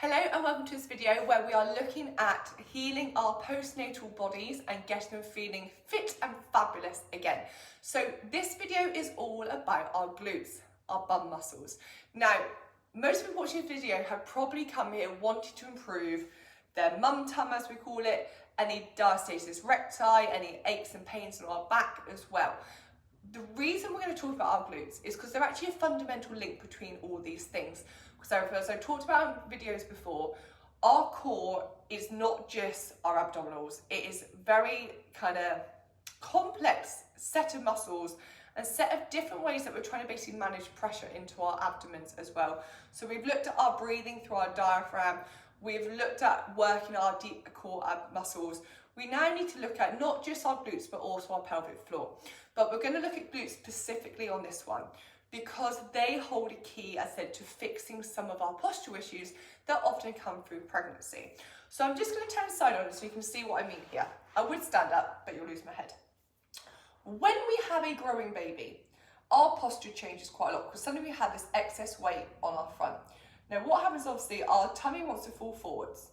Hello and welcome to this video where we are looking at healing our postnatal bodies and getting them feeling fit and fabulous again. So this video is all about our glutes, our bum muscles. Now, most people watching this video have probably come here wanting to improve their mum tum, as we call it, any diastasis recti, any aches and pains in our back as well. The reason we're going to talk about our glutes is because they're actually a fundamental link between all these things. So as I talked about in videos before, our core is not just our abdominals. It is very kind of complex set of muscles and set of different ways that we're trying to basically manage pressure into our abdomens as well. So we've looked at our breathing through our diaphragm. We've looked at working our deep core ab muscles. We now need to look at not just our glutes, but also our pelvic floor. But we're going to look at glutes specifically on this one, because they hold a key, as I said, to fixing some of our postural issues that often come through pregnancy. So I'm just going to turn side on so you can see what I mean here. I would stand up, but you'll lose my head. When we have a growing baby, our posture changes quite a lot because suddenly we have this excess weight on our front. Now what happens, obviously, our tummy wants to fall forwards.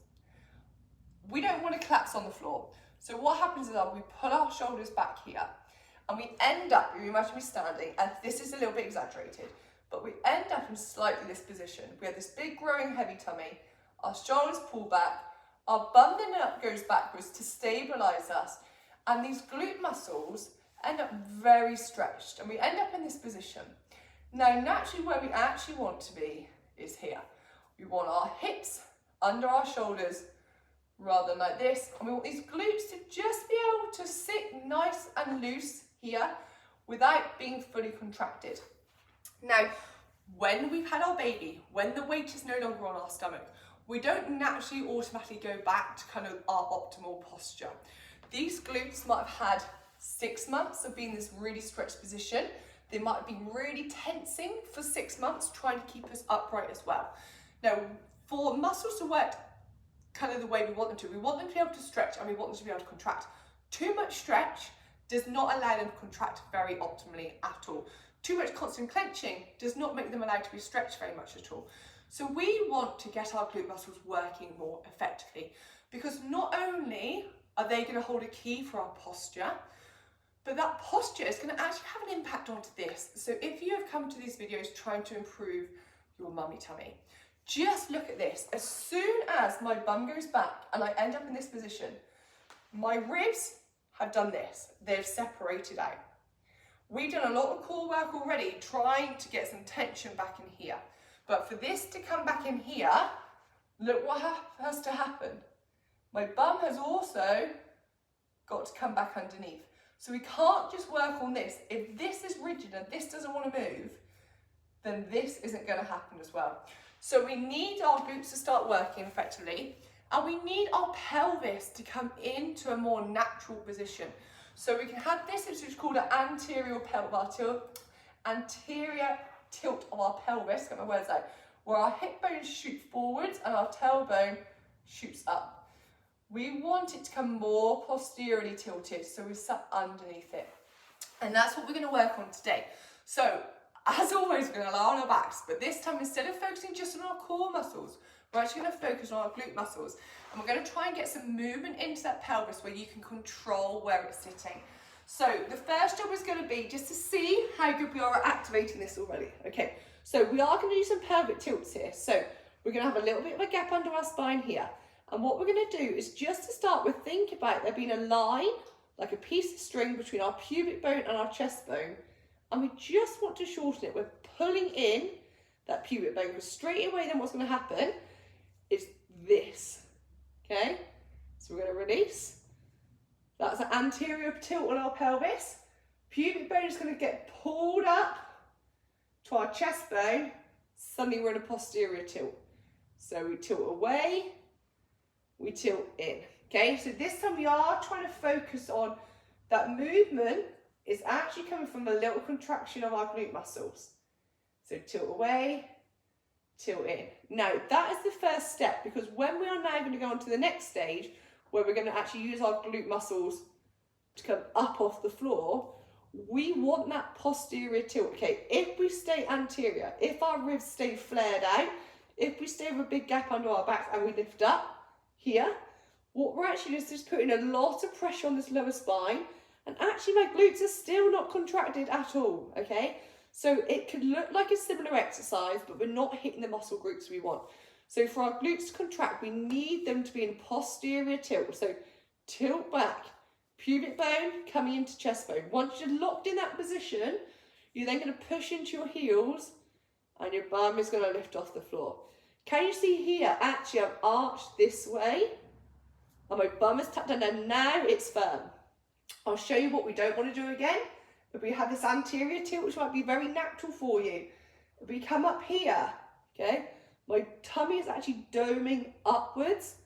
We don't want to collapse on the floor. So what happens is we pull our shoulders back here. And we end up, you imagine me standing, and this is a little bit exaggerated, but we end up in slightly this position. We have this big growing heavy tummy, our shoulders pull back, our bum then goes backwards to stabilize us, and these glute muscles end up very stretched, and we end up in this position. Now naturally where we actually want to be is here. We want our hips under our shoulders rather than like this, and we want these glutes to just be able to sit nice and loose here without being fully contracted. Now, when we've had our baby, when the weight is no longer on our stomach, we don't naturally automatically go back to kind of our optimal posture. These glutes might have had 6 months of being in this really stretched position. They might have been really tensing for 6 months, trying to keep us upright as well. Now, for muscles to work kind of the way we want them to be able to stretch and we want them to be able to contract. Too much stretch does not allow them to contract very optimally at all. Too much constant clenching does not make them allowed to be stretched very much at all. So we want to get our glute muscles working more effectively, because not only are they going to hold a key for our posture, but that posture is going to actually have an impact onto this. So if you have come to these videos trying to improve your mummy tummy, just look at this. As soon as my bum goes back and I end up in this position, my ribs have done this. They've separated out. We've done a lot of core work already trying to get some tension back in here. But for this to come back in here, look what has to happen. My bum has also got to come back underneath. So we can't just work on this. If this is rigid and this doesn't want to move, then this isn't going to happen as well. So we need our glutes to start working effectively, and we need our pelvis to come into a more natural position. So we can have this, which is called an anterior tilt of our pelvis, get my words out, where our hip bones shoot forwards and our tailbone shoots up. We want it to come more posteriorly tilted, so we sit underneath it. And that's what we're going to work on today. So, as always, we're going to lie on our backs, but this time, instead of focusing just on our core muscles, we're actually going to focus on our glute muscles. And we're going to try and get some movement into that pelvis where you can control where it's sitting. So the first job is going to be just to see how good we are at activating this already. Okay, so we are going to do some pelvic tilts here. So we're going to have a little bit of a gap under our spine here. And what we're going to do is, just to start with, think about there being a line, like a piece of string between our pubic bone and our chest bone. And we just want to shorten it. We're pulling in that pubic bone, because straight away then what's going to happen is this. Okay, so we're going to release. That's an anterior tilt on our pelvis. Pubic bone is going to get pulled up to our chest bone. Suddenly we're in a posterior tilt. So we tilt away, we tilt in. Okay, so this time we are trying to focus on that movement is actually coming from a little contraction of our glute muscles. So tilt away, tilt in. Now that is the first step, because when we are now going to go on to the next stage, where we're going to actually use our glute muscles to come up off the floor, we want that posterior tilt. Okay, if we stay anterior, if our ribs stay flared out, if we stay with a big gap under our backs and we lift up here, what we're actually just putting a lot of pressure on this lower spine, and actually my glutes are still not contracted at all, okay? So it could look like a similar exercise, but we're not hitting the muscle groups we want. So for our glutes to contract, we need them to be in posterior tilt. So tilt back, pubic bone coming into chest bone. Once you're locked in that position, you're then going to push into your heels and your bum is going to lift off the floor. Can you see here? Actually, I've arched this way and my bum is tucked down and now it's firm. I'll show you what we don't want to do again. If we have this anterior tilt, which might be very natural for you. If we come up here, okay, my tummy is actually doming upwards.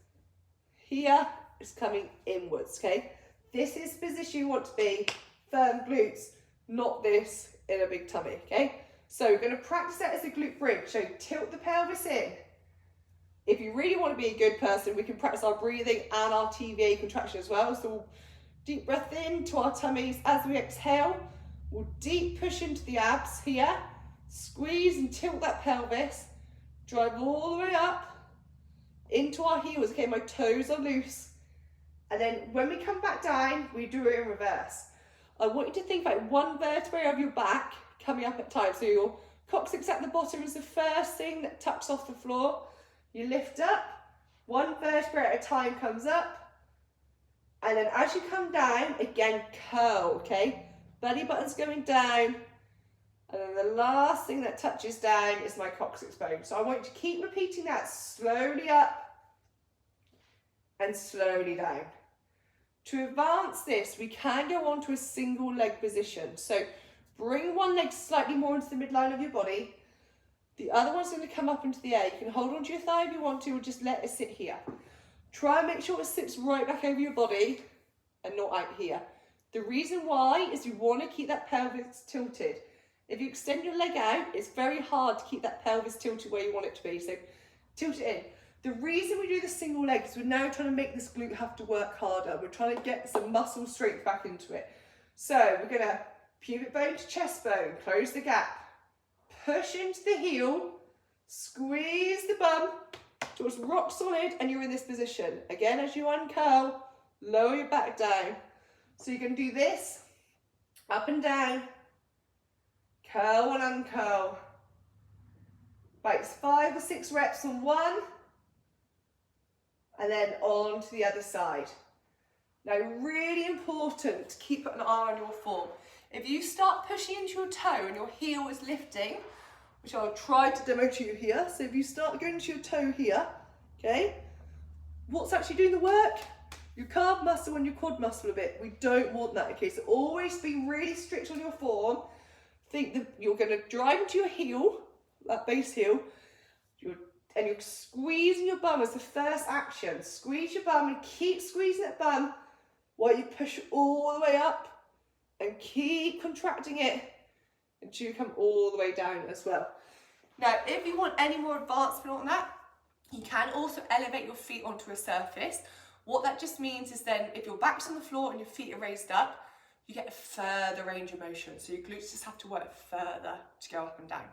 Here is coming inwards, okay? This is the position you want to be, firm glutes, not this in a big tummy, okay? So we're going to practice that as a glute bridge. So tilt the pelvis in. If you really want to be a good person, we can practice our breathing and our TVA contraction as well. So we'll deep breath into our tummies as we exhale. We'll deep push into the abs here. Squeeze and tilt that pelvis. Drive all the way up into our heels. Okay, my toes are loose. And then when we come back down, we do it in reverse. I want you to think about one vertebrae of your back coming up at times. So your coccyx at the bottom is the first thing that taps off the floor. You lift up, one vertebrae at a time comes up. And then as you come down, again, curl, okay? Belly button's going down. And then the last thing that touches down is my coccyx bone. So I want you to keep repeating that slowly up and slowly down. To advance this, we can go on to a single leg position. So bring one leg slightly more into the midline of your body. The other one's going to come up into the air. You can hold onto your thigh if you want to, or just let it sit here. Try and make sure it sits right back over your body and not out here. The reason why is you want to keep that pelvis tilted. If you extend your leg out, it's very hard to keep that pelvis tilted where you want it to be. So tilt it in. The reason we do the single leg is we're now trying to make this glute have to work harder. We're trying to get some muscle strength back into it. So we're going to pubic bone to chest bone, close the gap, push into the heel, squeeze the bum towards rock solid, and you're in this position. Again, as you uncurl, lower your back down. So you can do this, up and down, curl and uncurl. About 5 or 6 reps on one, and then on to the other side. Now, really important to keep an eye on your form. If you start pushing into your toe and your heel is lifting, which I'll try to demo to you here. So if you start going to your toe here, okay, what's actually doing the work? Your calf muscle and your quad muscle a bit. We don't want that, okay? So always be really strict on your form. Think that you're going to drive into your heel, that base heel, and you're squeezing your bum as the first action. Squeeze your bum and keep squeezing that bum while you push all the way up and keep contracting it until you come all the way down as well. Now, if you want any more advancement on that, you can also elevate your feet onto a surface. What that just means is then if your back's on the floor and your feet are raised up, you get a further range of motion. So your glutes just have to work further to go up and down.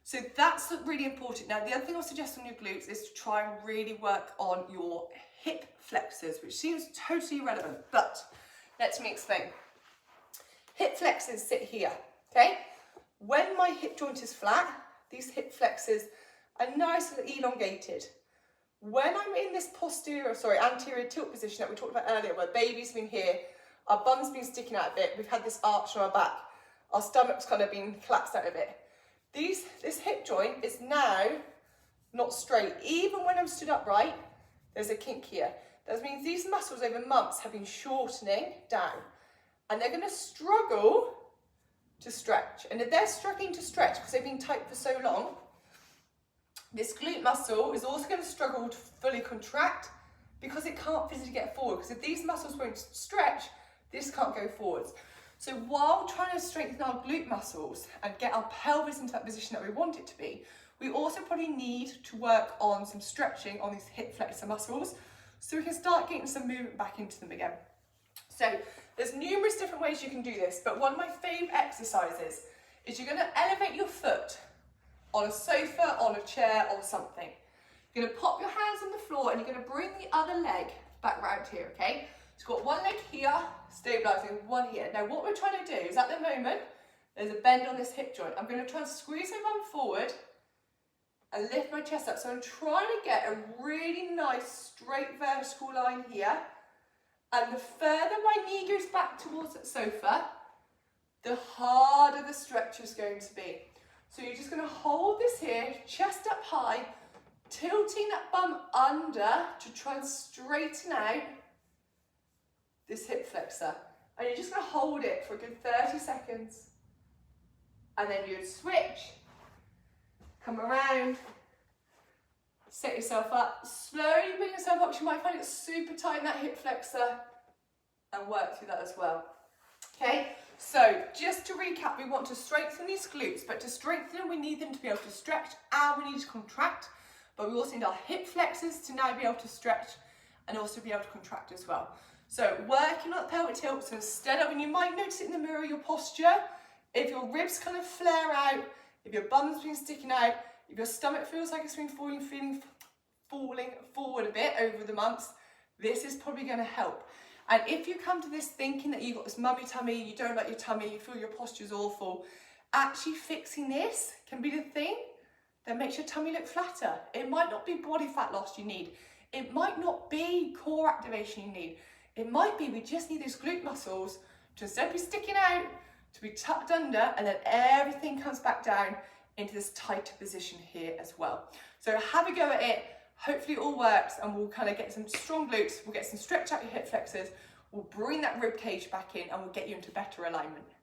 So that's really important. Now, the other thing I'll suggest on your glutes is to try and really work on your hip flexors, which seems totally irrelevant, but let me explain. Hip flexors sit here, okay? When my hip joint is flat, these hip flexors are nice and elongated. When I'm in this anterior tilt position that we talked about earlier, where baby's been here, our bum's been sticking out a bit, we've had this arch on our back, our stomach's kind of been collapsed out a bit. This hip joint is now not straight. Even when I'm stood upright, there's a kink here. That means these muscles over months have been shortening down, and they're going to struggle to stretch. And if they're struggling to stretch because they've been tight for so long, this glute muscle is also going to struggle to fully contract because it can't physically get forward. Because if these muscles won't stretch, this can't go forwards. So while trying to strengthen our glute muscles and get our pelvis into that position that we want it to be, we also probably need to work on some stretching on these hip flexor muscles so we can start getting some movement back into them again. So there's numerous different ways you can do this, but one of my favourite exercises is you're going to elevate your foot on a sofa, on a chair or something. You're gonna pop your hands on the floor and you're gonna bring the other leg back round here, okay? So you've got one leg here, stabilising, one here. Now what we're trying to do is at the moment, there's a bend on this hip joint. I'm gonna try and squeeze my bum forward and lift my chest up. So I'm trying to get a really nice straight vertical line here. And the further my knee goes back towards the sofa, the harder the stretch is going to be. So you're just gonna hold this here, chest up high, tilting that bum under to try and straighten out this hip flexor. And you're just gonna hold it for a good 30 seconds. And then you'd switch, come around, set yourself up, slowly bring yourself up. You might find it super tight in that hip flexor and work through that as well. Okay, so just to recap, we want to strengthen these glutes, but to strengthen them, we need them to be able to stretch and we need to contract, but we also need our hip flexors to now be able to stretch and also be able to contract as well. So working on the pelvic tilt, so instead of, and you might notice it in the mirror, your posture, if your ribs kind of flare out, if your bum's been sticking out, if your stomach feels like it's been falling forward a bit over the months, this is probably going to help. And if you come to this thinking that you've got this mummy tummy, you don't like your tummy, you feel your posture's awful, actually fixing this can be the thing that makes your tummy look flatter. It might not be body fat loss you need. It might not be core activation you need. It might be we just need those glute muscles to instead be sticking out, to be tucked under, and then everything comes back down into this tighter position here as well. So have a go at it. Hopefully it all works and we'll kind of get some strong glutes, we'll get some stretch out your hip flexors, we'll bring that rib cage back in and we'll get you into better alignment.